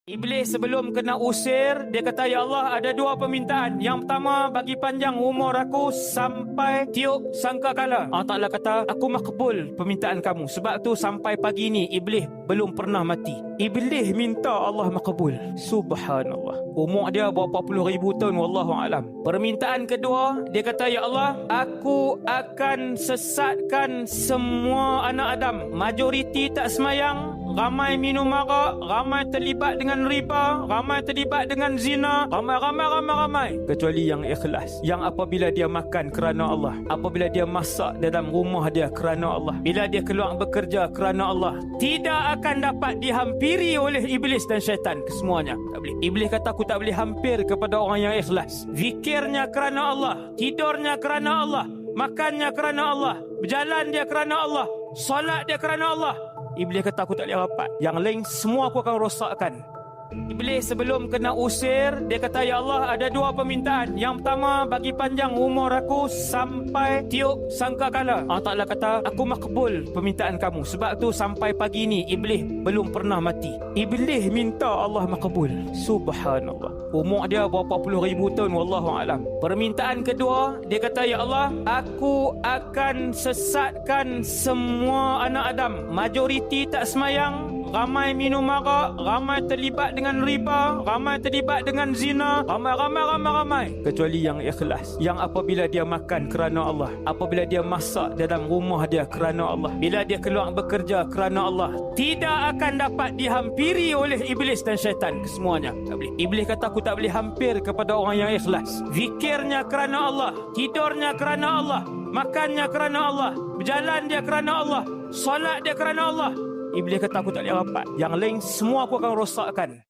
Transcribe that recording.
Iblis sebelum kena usir, dia kata, "Ya Allah, ada dua permintaan. Yang pertama, bagi panjang umur aku sampai tiup sangkakala." Allah Ta'ala kata, "Aku makbul permintaan kamu." Sebab tu sampai pagi ni Iblis belum pernah mati. Iblis minta Allah makbul. Subhanallah. Umur dia berapa puluh ribu tahun, wallahu alam. Permintaan kedua, dia kata, "Ya Allah, aku akan sesatkan semua anak Adam. Majoriti tak semayang, ramai minum arak, ramai terlibat dengan riba, ramai terlibat dengan zina, ramai. Kecuali yang ikhlas, yang apabila dia makan kerana Allah, apabila dia masak dalam rumah dia kerana Allah, bila dia keluar bekerja kerana Allah, tidak akan dapat dihampiri oleh iblis dan syaitan kesemuanya. Tak boleh. Iblis kata, aku tak boleh hampir kepada orang yang ikhlas. Zikirnya kerana Allah, tidurnya kerana Allah, makannya kerana Allah, berjalan dia kerana Allah, solat dia kerana Allah. Iblis kata, aku tak boleh rapat. Yang lain semua aku akan rosakkan. Iblis sebelum kena usir, dia kata, "Ya Allah, ada dua permintaan. Yang pertama, bagi panjang umur aku sampai tiup sangkakala." Allah Ta'ala kata, "Aku makbul permintaan kamu." Sebab tu sampai pagi ni Iblis belum pernah mati. Iblis minta Allah makbul. Subhanallah. Umur dia berapa puluh ribu tahun, wallahu alam. Permintaan kedua, dia kata, "Ya Allah, aku akan sesatkan semua anak Adam. Majoriti tak semayang, ramai minum arak, ramai terlibat dengan riba, ramai terlibat dengan zina, ramai. Kecuali yang ikhlas, yang apabila dia makan kerana Allah, apabila dia masak dalam rumah dia kerana Allah, bila dia keluar bekerja kerana Allah, tidak akan dapat dihampiri oleh iblis dan syaitan kesemuanya. Tak boleh. Iblis kata, aku tak boleh hampir kepada orang yang ikhlas. Zikirnya kerana Allah, tidurnya kerana Allah, makannya kerana Allah, berjalan dia kerana Allah, solat dia kerana Allah. Iblis kata, aku tak boleh rapat. Yang lain semua aku akan rosakkan.